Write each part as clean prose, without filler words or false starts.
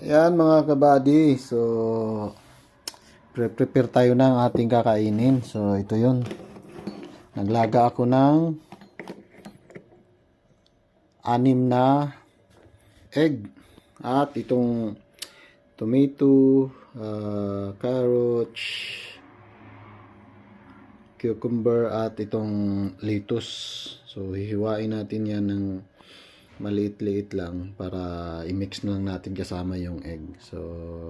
Ayan mga kabady. So, prepare tayo ng ating kakainin. So, ito yun. Naglaga ako ng 6 na egg. At itong tomato, carrots, cucumber, at itong lettuce. So, hihiwain natin yan ng maliit-liit lang para i-mix na lang natin kasama yung egg. So,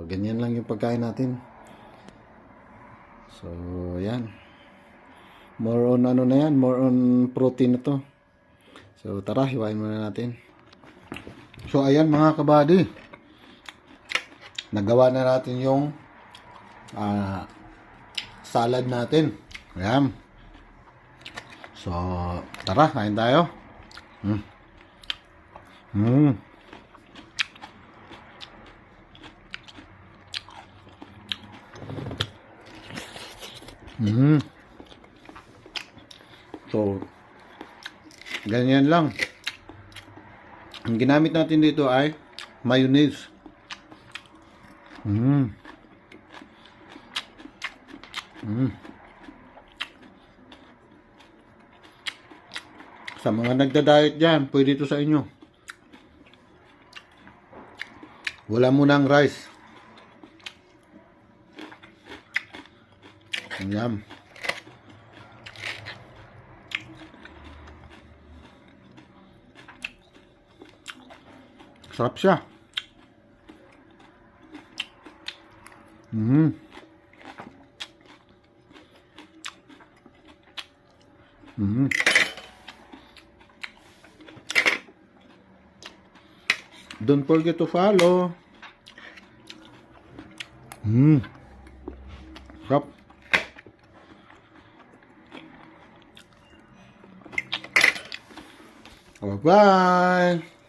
ganyan lang yung pagkain natin. So, yan. More on ano na yan, more on protein na to. So, tara, hiwain muna natin. So, ayan mga kabady. Nagawa na natin yung salad natin. Ayan. So, tara, kain tayo. So, ganyan lang. Ang ginamit natin dito ay mayonnaise. Sa mga nagda-diet dyan, pwede ito sa inyo. Wala mo ng rice. Ayan. Sarap siya. Don't forget to follow. Sarap. Bye-bye.